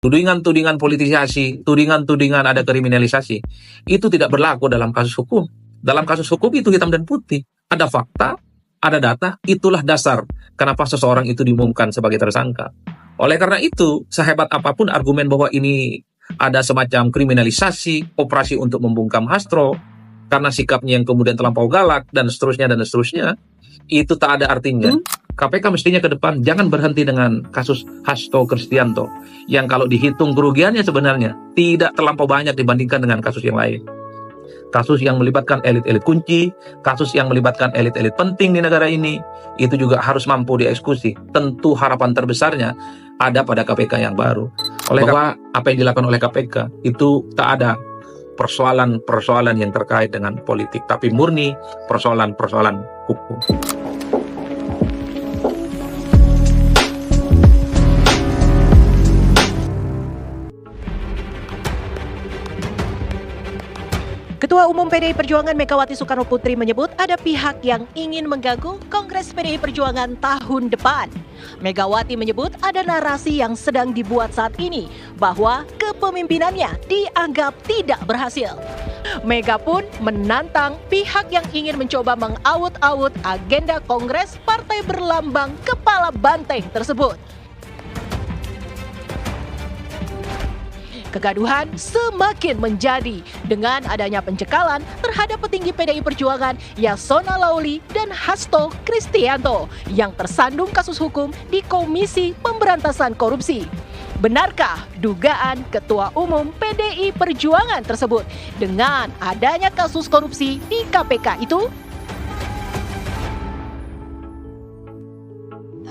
Tudingan-tudingan politisasi, tudingan-tudingan ada kriminalisasi, itu tidak berlaku dalam kasus hukum. Dalam kasus hukum itu hitam dan putih. Ada fakta, ada data, itulah dasar kenapa seseorang itu diumumkan sebagai tersangka. Oleh karena itu, sehebat apapun argumen bahwa ini ada semacam kriminalisasi, operasi untuk membungkam Hastro, karena sikapnya yang kemudian terlampau galak, dan seterusnya, itu tak ada artinya. KPK mestinya ke depan jangan berhenti dengan kasus Hasto Kristianto, yang kalau dihitung kerugiannya sebenarnya tidak terlampau banyak dibandingkan dengan kasus yang lain. Kasus yang melibatkan elit-elit kunci, kasus yang melibatkan elit-elit penting di negara ini, itu juga harus mampu dieksekusi. Tentu harapan terbesarnya ada pada KPK yang baru. Oleh bahwa apa yang dilakukan oleh KPK itu tak ada persoalan-persoalan yang terkait dengan politik, tapi murni persoalan-persoalan hukum. Ketua Umum PDI Perjuangan Megawati Soekarnoputri menyebut ada pihak yang ingin mengganggu Kongres PDI Perjuangan tahun depan. Megawati menyebut ada narasi yang sedang dibuat saat ini bahwa kepemimpinannya dianggap tidak berhasil. Mega pun menantang pihak yang ingin mencoba mengaut-aut agenda Kongres partai berlambang kepala banteng tersebut. Kegaduhan semakin menjadi dengan adanya pencekalan terhadap petinggi PDI Perjuangan Yasona Laoly dan Hasto Kristianto yang tersandung kasus hukum di Komisi Pemberantasan Korupsi. Benarkah dugaan Ketua Umum PDI Perjuangan tersebut dengan adanya kasus korupsi di KPK itu?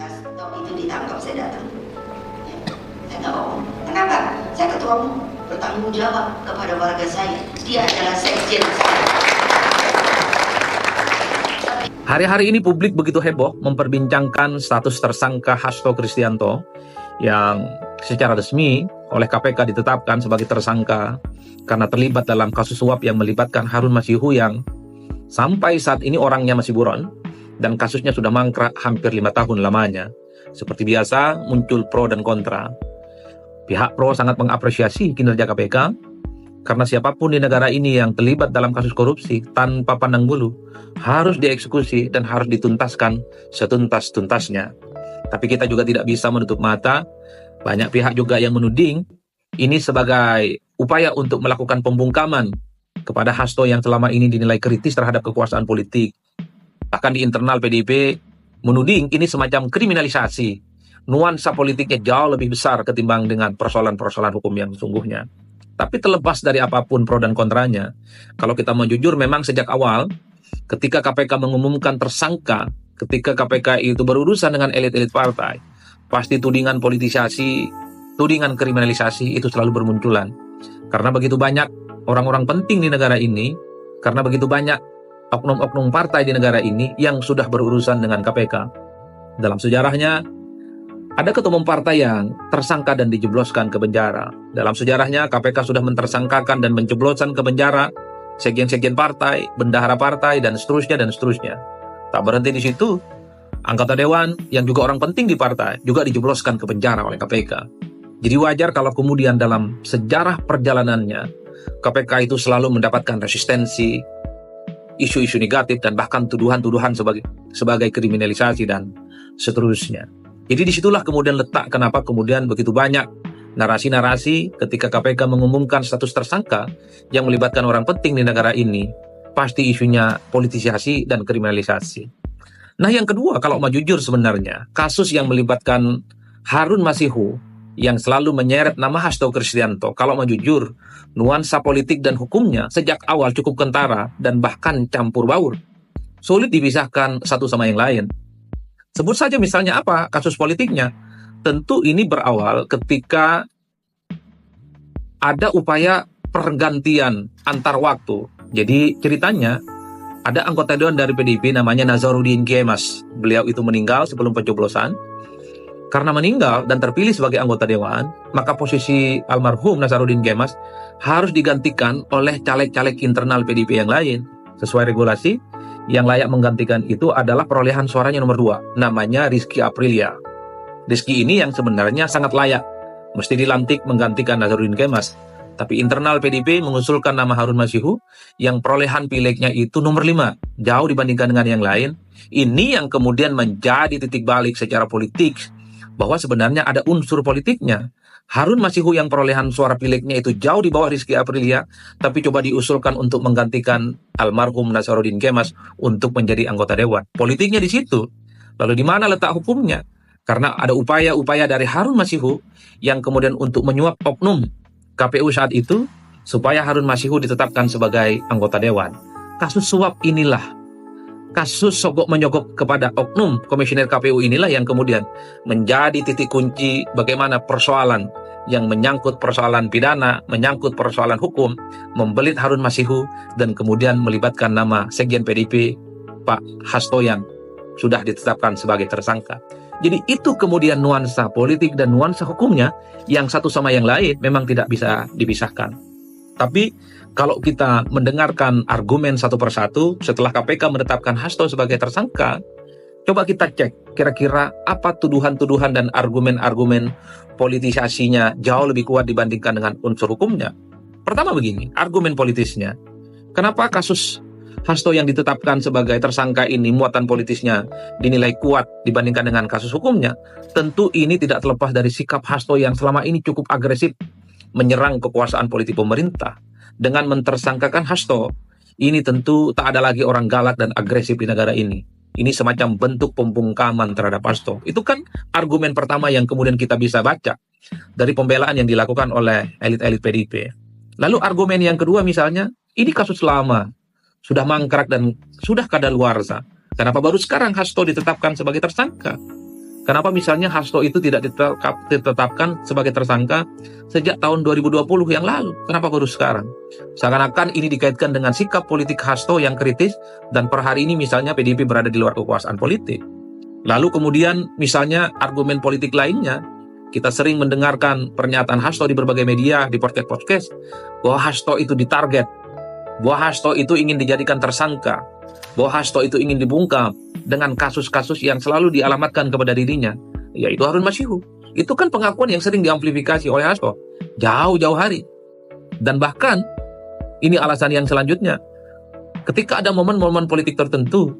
Hasto itu ditangkap, saya datang. Saya nggak bohong. Kenapa? Saya ketua umum, bertanggung jawab kepada warga saya. Dia adalah sekjen saya. Hari-hari ini publik begitu heboh memperbincangkan status tersangka Hasto Kristianto yang secara resmi oleh KPK ditetapkan sebagai tersangka karena terlibat dalam kasus suap yang melibatkan Harun Masihu yang sampai saat ini orangnya masih buron dan kasusnya sudah mangkrak hampir 5 tahun lamanya. Seperti biasa muncul pro dan kontra. Pihak pro sangat mengapresiasi kinerja KPK karena siapapun di negara ini yang terlibat dalam kasus korupsi tanpa pandang bulu harus dieksekusi dan harus dituntaskan setuntas-tuntasnya. Tapi kita juga tidak bisa menutup mata, banyak pihak juga yang menuding ini sebagai upaya untuk melakukan pembungkaman kepada Hasto yang selama ini dinilai kritis terhadap kekuasaan politik. Bahkan di internal PDIP menuding ini semacam kriminalisasi. Nuansa politiknya jauh lebih besar ketimbang dengan persoalan-persoalan hukum yang sesungguhnya. Tapi terlepas dari apapun pro dan kontranya, kalau kita mau jujur memang sejak awal, ketika KPK mengumumkan tersangka, ketika KPK itu berurusan dengan elit-elit partai, pasti tudingan politisasi, tudingan kriminalisasi itu selalu bermunculan. Karena begitu banyak orang-orang penting di negara ini, karena begitu banyak oknum-oknum partai di negara ini yang sudah berurusan dengan KPK. Dalam sejarahnya, ada ketua umum partai yang tersangka dan dijebloskan ke penjara. Dalam sejarahnya, KPK sudah mentersangkakan dan menjebloskan ke penjara sekjen-sekjen partai, bendahara partai, dan seterusnya. Tak berhenti di situ, anggota dewan yang juga orang penting di partai juga dijebloskan ke penjara oleh KPK. Jadi wajar kalau kemudian dalam sejarah perjalanannya, KPK itu selalu mendapatkan resistensi, isu-isu negatif, dan bahkan tuduhan-tuduhan sebagai kriminalisasi dan seterusnya. Jadi disitulah kemudian letak kenapa kemudian begitu banyak narasi-narasi ketika KPK mengumumkan status tersangka yang melibatkan orang penting di negara ini, pasti isunya politisasi dan kriminalisasi. Nah yang kedua, kalau mau jujur sebenarnya, kasus yang melibatkan Harun Masihu yang selalu menyeret nama Hasto Kristianto, kalau mau jujur, nuansa politik dan hukumnya sejak awal cukup kentara dan bahkan campur baur. Sulit dipisahkan satu sama yang lain. Sebut saja misalnya apa kasus politiknya. Tentu ini berawal ketika ada upaya pergantian antar waktu. Jadi ceritanya ada anggota dewan dari PDIP namanya Nazarudin Kemas. Beliau itu meninggal sebelum pencoblosan. Karena meninggal dan terpilih sebagai anggota dewan, maka posisi almarhum Nazarudin Kemas harus digantikan oleh caleg-caleg internal PDIP yang lain. Sesuai regulasi, yang layak menggantikan itu adalah perolehan suaranya nomor 2, namanya Rizky Aprilia. Rizky ini yang sebenarnya sangat layak mesti dilantik menggantikan Nazarudin Kemas. Tapi internal PDIP mengusulkan nama Harun Masihu yang perolehan pileknya itu nomor 5, jauh dibandingkan dengan yang lain. Ini yang kemudian menjadi titik balik secara politik, bahwa sebenarnya ada unsur politiknya. Harun Masihu yang perolehan suara pileknya itu jauh di bawah Rizky Aprilia, tapi coba diusulkan untuk menggantikan almarhum Nazarudin Kemas untuk menjadi anggota dewan. Politiknya di situ. Lalu di mana letak hukumnya? Karena ada upaya-upaya dari Harun Masihu yang kemudian untuk menyuap oknum KPU saat itu supaya Harun Masihu ditetapkan sebagai anggota dewan. Kasus suap inilah, kasus sogok menyogok kepada oknum komisioner KPU inilah yang kemudian menjadi titik kunci bagaimana persoalan yang menyangkut persoalan pidana, menyangkut persoalan hukum, membelit Harun Masihu dan kemudian melibatkan nama Sekjen PDIP Pak Hasto yang sudah ditetapkan sebagai tersangka. Jadi itu kemudian nuansa politik dan nuansa hukumnya yang satu sama yang lain memang tidak bisa dipisahkan. Tapi kalau kita mendengarkan argumen satu persatu setelah KPK menetapkan Hasto sebagai tersangka, coba kita cek kira-kira apa tuduhan-tuduhan dan argumen-argumen politisasinya jauh lebih kuat dibandingkan dengan unsur hukumnya. Pertama begini, argumen politisnya. Kenapa kasus Hasto yang ditetapkan sebagai tersangka ini muatan politisnya dinilai kuat dibandingkan dengan kasus hukumnya? Tentu ini tidak terlepas dari sikap Hasto yang selama ini cukup agresif menyerang kekuasaan politik pemerintah. Dengan mentersangkakan Hasto, ini tentu tak ada lagi orang galak dan agresif di negara ini. Ini semacam bentuk pembungkaman terhadap Hasto. Itu kan argumen pertama yang kemudian kita bisa baca dari pembelaan yang dilakukan oleh elit-elit PDIP. Lalu argumen yang kedua misalnya, ini kasus lama, sudah mangkrak dan sudah kadaluarsa. Kenapa baru sekarang Hasto ditetapkan sebagai tersangka? Kenapa misalnya Hasto itu tidak ditetapkan sebagai tersangka sejak tahun 2020 yang lalu? Kenapa baru sekarang? Seakan-akan ini dikaitkan dengan sikap politik Hasto yang kritis dan per hari ini misalnya PDIP berada di luar kekuasaan politik. Lalu kemudian misalnya argumen politik lainnya, kita sering mendengarkan pernyataan Hasto di berbagai media, di podcast-podcast, bahwa Hasto itu ditarget, bahwa Hasto itu ingin dijadikan tersangka, bahwa Hasto itu ingin dibungkam dengan kasus-kasus yang selalu dialamatkan kepada dirinya, yaitu Harun Masihu. Itu kan pengakuan yang sering diamplifikasi oleh Hasto jauh-jauh hari. Dan bahkan ini alasan yang selanjutnya, ketika ada momen-momen politik tertentu,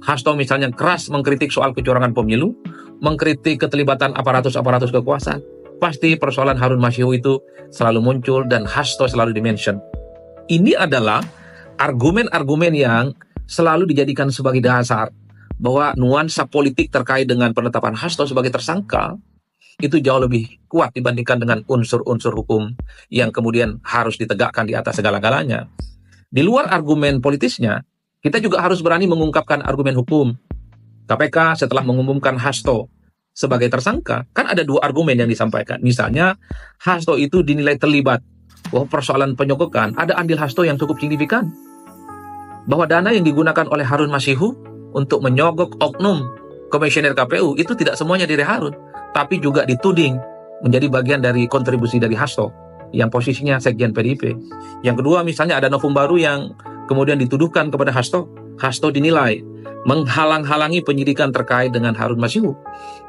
Hasto misalnya keras mengkritik soal kecurangan pemilu, mengkritik keterlibatan aparatus-aparatus kekuasaan, pasti persoalan Harun Masihu itu selalu muncul dan Hasto selalu dimention. Ini adalah argumen-argumen yang selalu dijadikan sebagai dasar bahwa nuansa politik terkait dengan penetapan Hasto sebagai tersangka itu jauh lebih kuat dibandingkan dengan unsur-unsur hukum yang kemudian harus ditegakkan di atas segala-galanya. Di luar argumen politisnya, kita juga harus berani mengungkapkan argumen hukum. KPK setelah mengumumkan Hasto sebagai tersangka, kan ada dua argumen yang disampaikan. Misalnya, Hasto itu dinilai terlibat bahwa persoalan penyogokan ada andil Hasto yang cukup signifikan. Bahwa dana yang digunakan oleh Harun Masihu untuk menyogok oknum komisioner KPU itu tidak semuanya dari Harun, tapi juga dituding menjadi bagian dari kontribusi dari Hasto yang posisinya Sekjen PDIP. Yang kedua misalnya ada novum baru yang kemudian dituduhkan kepada Hasto. Hasto dinilai menghalang-halangi penyidikan terkait dengan Harun Masihu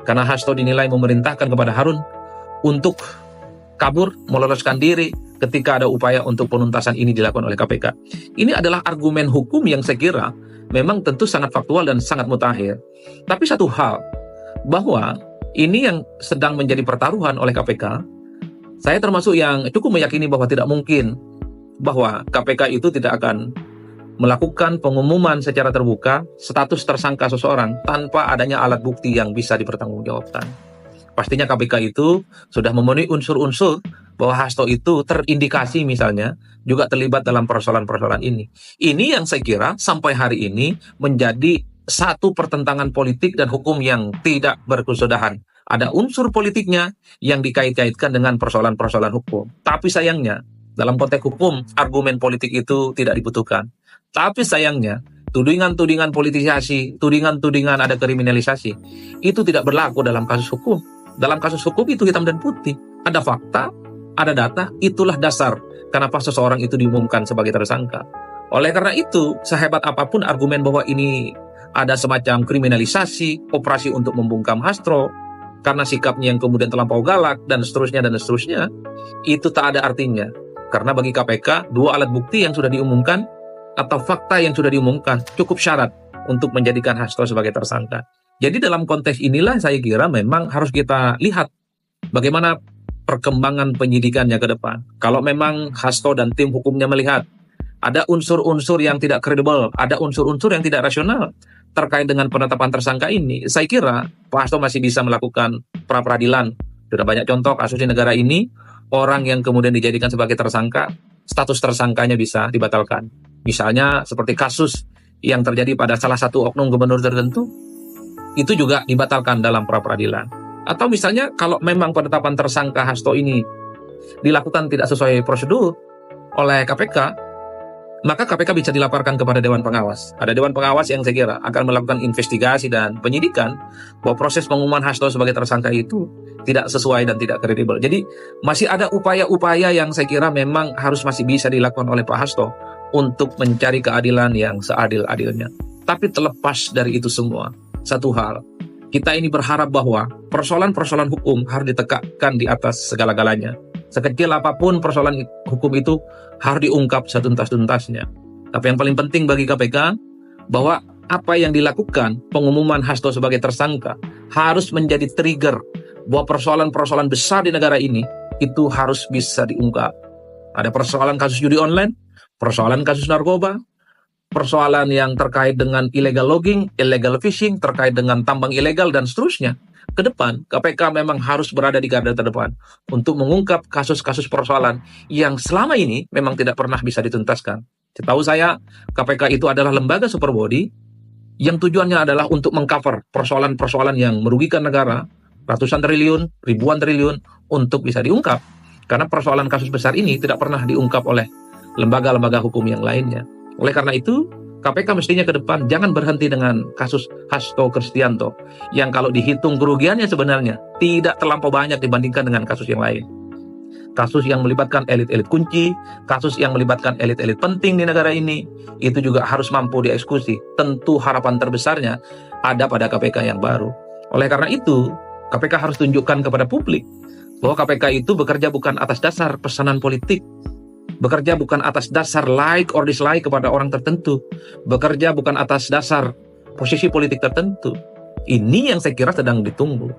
karena Hasto dinilai memerintahkan kepada Harun untuk kabur, meloloskan diri ketika ada upaya untuk penuntasan ini dilakukan oleh KPK. Ini adalah argumen hukum yang saya kira memang tentu sangat faktual dan sangat mutakhir. Tapi satu hal, bahwa ini yang sedang menjadi pertaruhan oleh KPK, saya termasuk yang cukup meyakini bahwa tidak mungkin bahwa KPK itu tidak akan melakukan pengumuman secara terbuka status tersangka seseorang tanpa adanya alat bukti yang bisa dipertanggungjawabkan. Pastinya KPK itu sudah memenuhi unsur-unsur bahwa Hasto itu terindikasi misalnya juga terlibat dalam persoalan-persoalan ini. Ini yang saya kira sampai hari ini menjadi satu pertentangan politik dan hukum yang tidak berkesudahan. Ada unsur politiknya yang dikait-kaitkan dengan persoalan-persoalan hukum. Tapi sayangnya, dalam konteks hukum, argumen politik itu tidak dibutuhkan. Tapi sayangnya, tudingan-tudingan politisasi, tudingan-tudingan ada kriminalisasi, itu tidak berlaku dalam kasus hukum. Dalam kasus hukum itu hitam dan putih. Ada fakta, ada data, itulah dasar kenapa seseorang itu diumumkan sebagai tersangka. Oleh karena itu, sehebat apapun argumen bahwa ini ada semacam kriminalisasi, operasi untuk membungkam Hasto, karena sikapnya yang kemudian terlampau galak dan seterusnya, itu tak ada artinya. Karena bagi KPK, dua alat bukti yang sudah diumumkan atau fakta yang sudah diumumkan cukup syarat untuk menjadikan Hasto sebagai tersangka. Jadi dalam konteks inilah saya kira memang harus kita lihat bagaimana perkembangan penyidikannya ke depan. Kalau memang Hasto dan tim hukumnya melihat ada unsur-unsur yang tidak kredibel, ada unsur-unsur yang tidak rasional terkait dengan penetapan tersangka ini, saya kira Pak Hasto masih bisa melakukan pra-peradilan. Sudah banyak contoh kasus di negara ini, orang yang kemudian dijadikan sebagai tersangka, status tersangkanya bisa dibatalkan. Misalnya seperti kasus yang terjadi pada salah satu oknum gubernur tertentu, itu juga dibatalkan dalam pra-peradilan. Atau misalnya kalau memang penetapan tersangka Hasto ini dilakukan tidak sesuai prosedur oleh KPK, maka KPK bisa dilaporkan kepada Dewan Pengawas. Ada Dewan Pengawas yang saya kira akan melakukan investigasi dan penyidikan bahwa proses pengumuman Hasto sebagai tersangka itu tidak sesuai dan tidak kredibel. Jadi masih ada upaya-upaya yang saya kira memang harus masih bisa dilakukan oleh Pak Hasto untuk mencari keadilan yang seadil-adilnya. Tapi terlepas dari itu semua, satu hal, kita ini berharap bahwa persoalan-persoalan hukum harus ditegakkan di atas segala-galanya. Sekecil apapun persoalan hukum itu harus diungkap setuntas-tuntasnya. Tapi yang paling penting bagi KPK, bahwa apa yang dilakukan pengumuman Hasto sebagai tersangka harus menjadi trigger bahwa persoalan-persoalan besar di negara ini itu harus bisa diungkap. Ada persoalan kasus judi online, persoalan kasus narkoba, persoalan yang terkait dengan illegal logging, illegal fishing, terkait dengan tambang ilegal, dan seterusnya. Ke depan, KPK memang harus berada di garda terdepan untuk mengungkap kasus-kasus persoalan yang selama ini memang tidak pernah bisa dituntaskan. Setahu saya, KPK itu adalah lembaga super body yang tujuannya adalah untuk mengcover persoalan-persoalan yang merugikan negara, ratusan triliun, ribuan triliun, untuk bisa diungkap. Karena persoalan kasus besar ini tidak pernah diungkap oleh lembaga-lembaga hukum yang lainnya. Oleh karena itu, KPK mestinya ke depan jangan berhenti dengan kasus Hasto Kristianto yang kalau dihitung kerugiannya sebenarnya tidak terlampau banyak dibandingkan dengan kasus yang lain. Kasus yang melibatkan elit-elit kunci, kasus yang melibatkan elit-elit penting di negara ini, itu juga harus mampu dieksekusi. Tentu harapan terbesarnya ada pada KPK yang baru. Oleh karena itu, KPK harus tunjukkan kepada publik bahwa KPK itu bekerja bukan atas dasar pesanan politik, bekerja bukan atas dasar like or dislike kepada orang tertentu, bekerja bukan atas dasar posisi politik tertentu. Ini yang saya kira sedang ditunggu.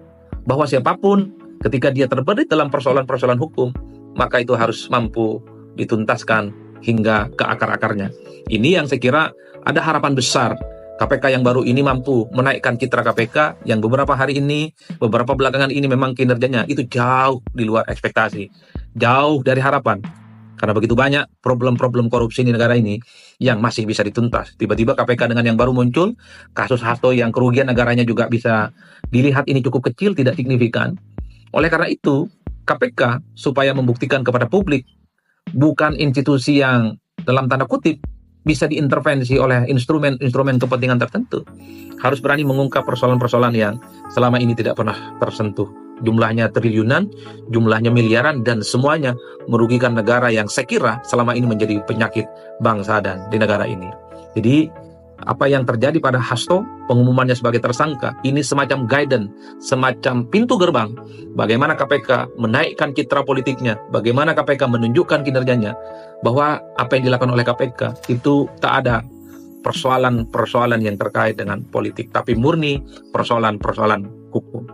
Bahwa siapapun ketika dia terlibat dalam persoalan-persoalan hukum, maka itu harus mampu dituntaskan hingga ke akar-akarnya. Ini yang saya kira ada harapan besar. KPK yang baru ini mampu menaikkan citra KPK yang beberapa hari ini, beberapa belakangan ini memang kinerjanya itu jauh di luar ekspektasi, jauh dari harapan. Karena begitu banyak problem-problem korupsi di negara ini yang masih bisa dituntas. Tiba-tiba KPK dengan yang baru muncul, kasus Hasto yang kerugian negaranya juga bisa dilihat ini cukup kecil, tidak signifikan. Oleh karena itu, KPK supaya membuktikan kepada publik, bukan institusi yang dalam tanda kutip bisa diintervensi oleh instrumen-instrumen kepentingan tertentu. Harus berani mengungkap persoalan-persoalan yang selama ini tidak pernah tersentuh. Jumlahnya triliunan, jumlahnya miliaran, dan semuanya merugikan negara yang saya kira selama ini menjadi penyakit bangsa dan di negara ini. Jadi apa yang terjadi pada Hasto, pengumumannya sebagai tersangka, ini semacam guidance, semacam pintu gerbang bagaimana KPK menaikkan citra politiknya, bagaimana KPK menunjukkan kinerjanya, bahwa apa yang dilakukan oleh KPK itu tak ada persoalan-persoalan yang terkait dengan politik, tapi murni persoalan-persoalan hukum.